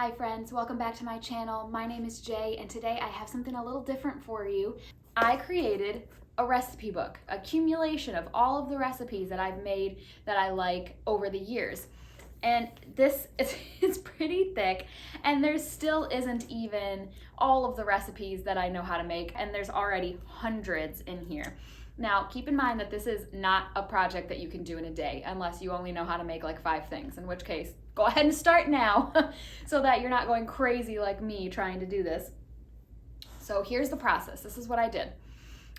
Hi friends, welcome back to my channel. My name is Jay and today I have something a little different for you. I created a recipe book, accumulation of all of the recipes that I've made that I like over the years. And this is pretty thick and there still isn't even all of the recipes that I know how to make, and there's already hundreds in here. Now, keep in mind that this is not a project that you can do in a day unless you only know how to make like 5 things, in which case, go ahead and start now so that you're not going crazy like me trying to do this. So here's the process. This is what I did.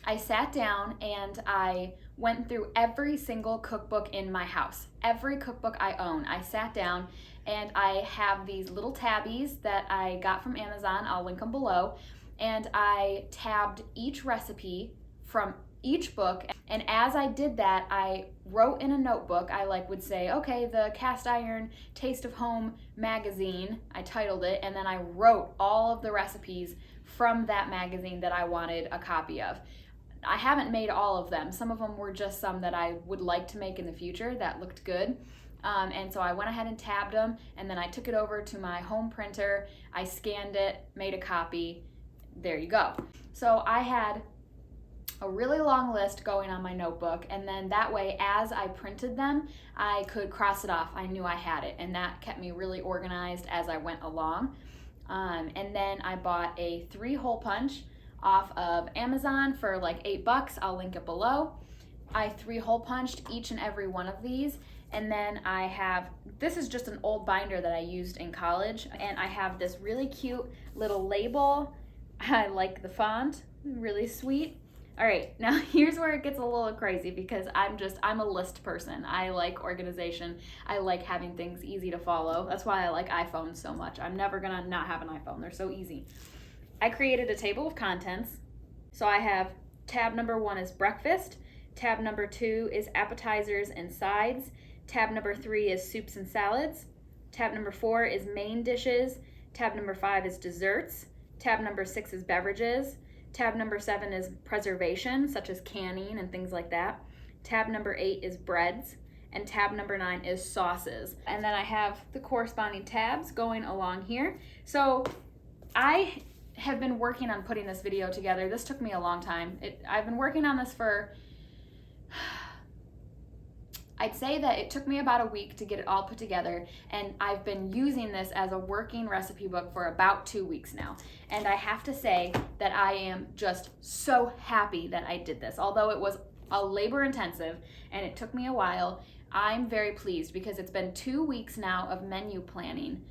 I sat down and I went through every single cookbook in my house, every cookbook I own. I sat down and I have these little tabbies that I got from Amazon. I'll link them below. And I tabbed each recipe from each book, and as I did that, I wrote in a notebook. I would say, okay, the Cast Iron Taste of Home magazine, I titled it, and then I wrote all of the recipes from that magazine that I wanted a copy of. I haven't made all of them. Some of them were just some that I would like to make in the future that looked good. And so I went ahead and tabbed them, and then I took it over to my home printer. I scanned it, made a copy. There you go. So I had a really long list going on my notebook, and then that way as I printed them I could cross it off. I knew I had it, and that kept me really organized as I went along. And then I bought a 3-hole punch off of Amazon for like $8. I'll link it below. I 3-hole punched each and every one of these, and then I have, this is just an old binder that I used in college, and I have this really cute little label. I like the font, really sweet. All right, now here's where it gets a little crazy because I'm a list person. I like organization. I like having things easy to follow. That's why I like iPhones so much. I'm never gonna not have an iPhone. They're so easy. I created a table of contents. So I have tab number 1 is breakfast. Tab number 2 is appetizers and sides. Tab number 3 is soups and salads. Tab number 4 is main dishes. Tab number 5 is desserts. Tab number 6 is beverages. Tab number 7 is preservation, such as canning and things like that. Tab number 8 is breads, and tab number 9 is sauces. And then I have the corresponding tabs going along here. So I have been working on putting this video together. This took me a long time. I've been working on this for, I'd say that it took me about a week to get it all put together, and I've been using this as a working recipe book for about 2 weeks now. And I have to say that I am just so happy that I did this. Although it was a labor intensive and it took me a while, I'm very pleased because it's been 2 weeks now of menu planning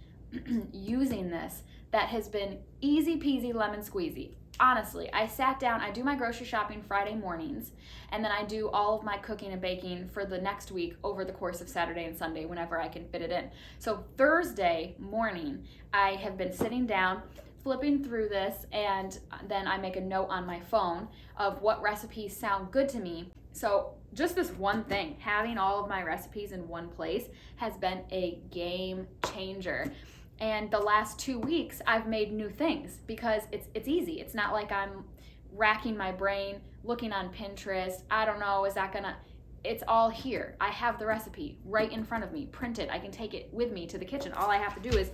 using this that has been easy peasy lemon squeezy. Honestly, I sat down, I do my grocery shopping Friday mornings, and then I do all of my cooking and baking for the next week over the course of Saturday and Sunday whenever I can fit it in. So Thursday morning, I have been sitting down, flipping through this, and then I make a note on my phone of what recipes sound good to me. So just this one thing, having all of my recipes in one place has been a game changer. And the last 2 weeks, I've made new things because it's easy. It's not like I'm racking my brain, looking on Pinterest. I don't know, is that gonna, it's all here. I have the recipe right in front of me, printed. I can take it with me to the kitchen. All I have to do is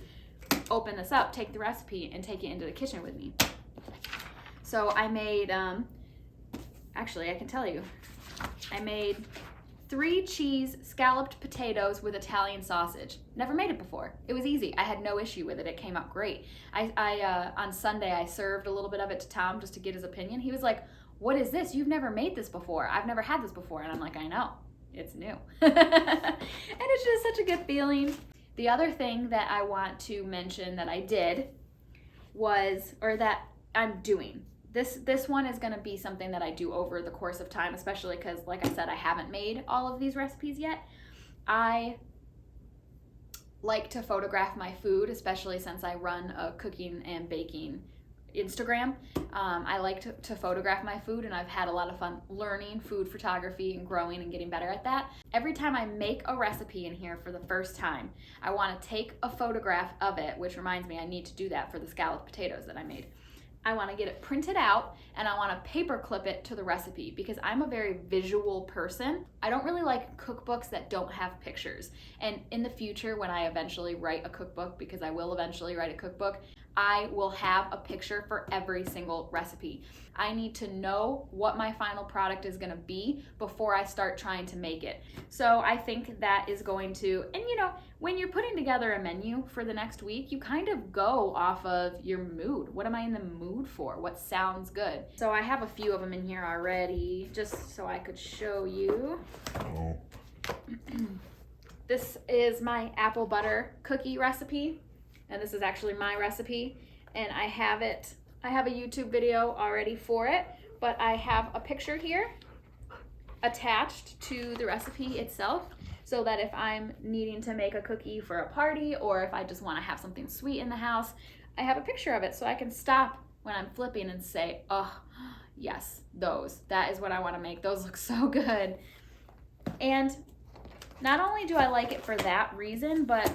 open this up, take the recipe, and take it into the kitchen with me. So I made, actually I can tell you, I made 3 cheese scalloped potatoes with Italian sausage. Never made it before. It was easy. I had no issue with it. It came out great. On Sunday, I served a little bit of it to Tom just to get his opinion. He was like, "What is this? You've never made this before. I've never had this before." And I'm like, "I know. It's new." And it's just such a good feeling. The other thing that I want to mention that I did was, or that I'm doing, this one is gonna be something that I do over the course of time, especially because, like I said, I haven't made all of these recipes yet. I like to photograph my food, especially since I run a cooking and baking Instagram. I like to photograph my food, and I've had a lot of fun learning food photography and growing and getting better at that. Every time I make a recipe in here for the first time, I want to take a photograph of it, which reminds me I need to do that for the scalloped potatoes that I made. I want to get it printed out, and I want to paper clip it to the recipe because I'm a very visual person. I don't really like cookbooks that don't have pictures. And in the future, when I eventually write a cookbook, because I will eventually write a cookbook, I will have a picture for every single recipe. I need to know what my final product is going to be before I start trying to make it. So I think that is going to, and you know, when you're putting together a menu for the next week, you kind of go off of your mood. What am I in the mood for? What sounds good? So I have a few of them in here already, just so I could show you. Oh. This is my apple butter cookie recipe, and this is actually my recipe, and I have a YouTube video already for it, but I have a picture here attached to the recipe itself, so that if I'm needing to make a cookie for a party, or if I just want to have something sweet in the house, I have a picture of it so I can stop when I'm flipping and say, oh yes, that is what I want to make. Those look so good. And not only do I like it for that reason, but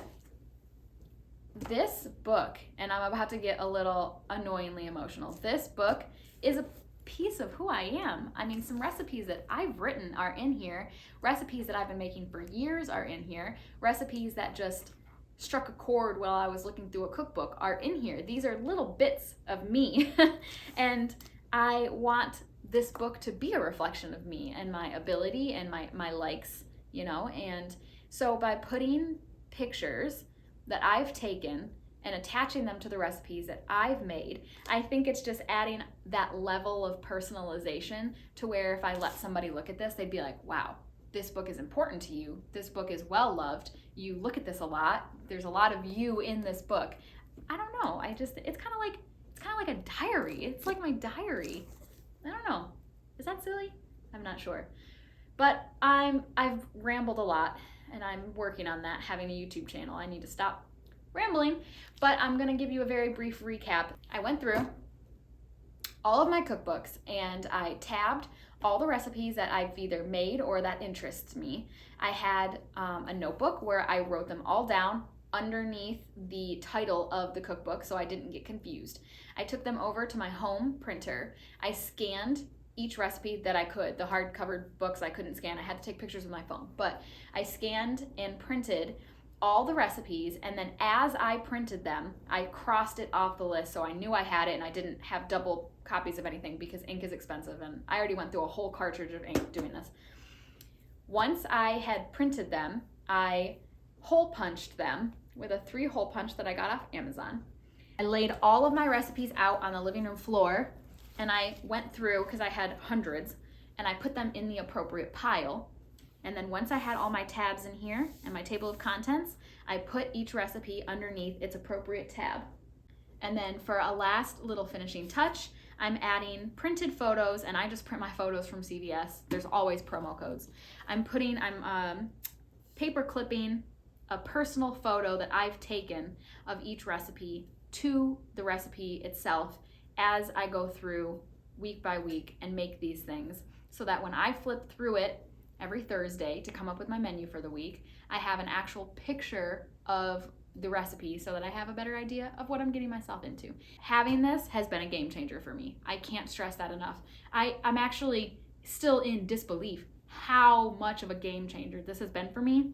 this book, and I'm about to get a little annoyingly emotional, this book is a piece of who I am. I mean, some recipes that I've written are in here. Recipes that I've been making for years are in here. Recipes that just struck a chord while I was looking through a cookbook are in here. These are little bits of me. And I want this book to be a reflection of me and my ability and my likes, you know? And so by putting pictures that I've taken and attaching them to the recipes that I've made, I think it's just adding that level of personalization to where if I let somebody look at this, they'd be like, wow, this book is important to you. This book is well loved. You look at this a lot. There's a lot of you in this book. I don't know. It's kind of like a diary. It's like my diary. I don't know. Is that silly? I'm not sure. But I've rambled a lot, and I'm working on that, having a YouTube channel. I need to stop rambling, but I'm gonna give you a very brief recap. I went through all of my cookbooks and I tabbed all the recipes that I've either made or that interests me. I had a notebook where I wrote them all down underneath the title of the cookbook so I didn't get confused. I took them over to my home printer. I scanned each recipe that I could. The hard-covered books I couldn't scan. I had to take pictures with my phone, but I scanned and printed all the recipes, and then as I printed them, I crossed it off the list so I knew I had it and I didn't have double copies of anything because ink is expensive, and I already went through a whole cartridge of ink doing this. Once I had printed them, I hole punched them with a 3-hole punch that I got off Amazon. I laid all of my recipes out on the living room floor, and I went through, because I had hundreds, and I put them in the appropriate pile. And then once I had all my tabs in here and my table of contents, I put each recipe underneath its appropriate tab. And then for a last little finishing touch, I'm adding printed photos, and I just print my photos from CVS. There's always promo codes. I'm paper clipping a personal photo that I've taken of each recipe to the recipe itself as I go through week by week and make these things, so that when I flip through it every Thursday to come up with my menu for the week, I have an actual picture of the recipe so that I have a better idea of what I'm getting myself into. Having this has been a game changer for me. I can't stress that enough. I'm actually still in disbelief how much of a game changer this has been for me,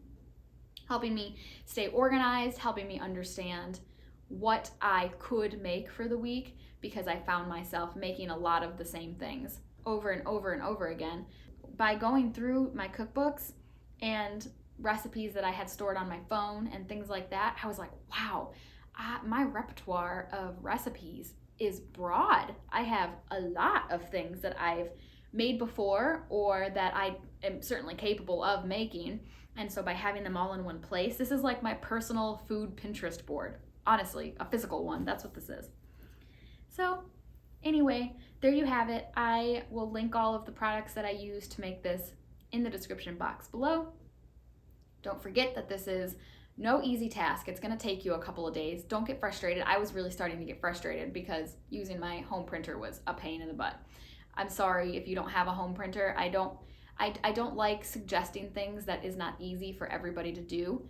helping me stay organized, helping me understand what I could make for the week, because I found myself making a lot of the same things over and over and over again. By going through my cookbooks and recipes that I had stored on my phone and things like that, I was like, wow, my repertoire of recipes is broad. I have a lot of things that I've made before or that I am certainly capable of making. And so by having them all in one place, this is like my personal food Pinterest board. Honestly, a physical one. That's what this is. So anyway, there you have it. I will link all of the products that I use to make this in the description box below. Don't forget that this is no easy task. It's going to take you a couple of days. Don't get frustrated. I was really starting to get frustrated because using my home printer was a pain in the butt. I'm sorry if you don't have a home printer. I don't like suggesting things that is not easy for everybody to do.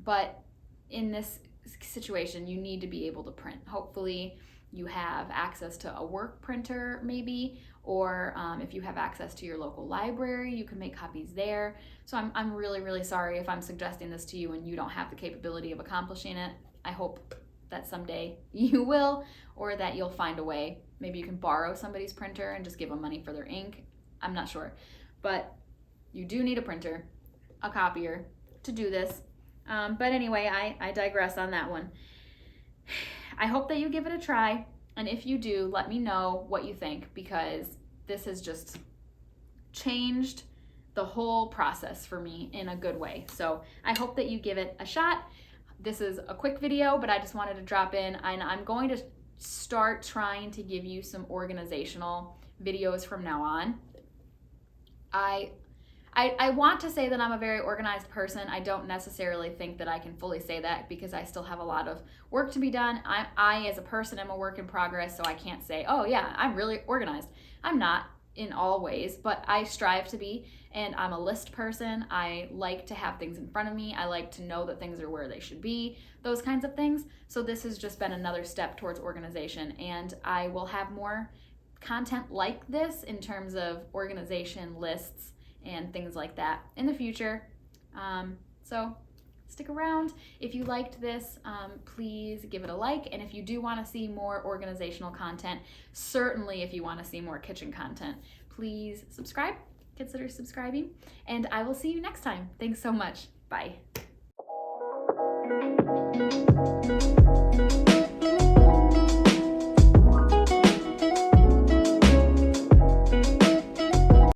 But in this situation, you need to be able to print. Hopefully you have access to a work printer maybe, or if you have access to your local library, you can make copies there. So I'm really, really sorry if I'm suggesting this to you and you don't have the capability of accomplishing it. I hope that someday you will, or that you'll find a way. Maybe you can borrow somebody's printer and just give them money for their ink. I'm not sure. But you do need a printer, a copier to do this. But anyway, I digress on that one. I hope that you give it a try. And if you do, let me know what you think, because this has just changed the whole process for me in a good way. So I hope that you give it a shot. This is a quick video, but I just wanted to drop in, and I'm going to start trying to give you some organizational videos from now on. I want to say that I'm a very organized person. I don't necessarily think that I can fully say that, because I still have a lot of work to be done. I as a person am a work in progress, so I can't say, oh yeah, I'm really organized. I'm not in all ways, but I strive to be, and I'm a list person. I like to have things in front of me. I like to know that things are where they should be, those kinds of things. So this has just been another step towards organization, and I will have more content like this in terms of organization, lists, and things like that in the future. So stick around. If you liked this, please give it a like. And if you do want to see more organizational content, certainly if you want to see more kitchen content, please subscribe, consider subscribing, and I will see you next time. Thanks so much. Bye.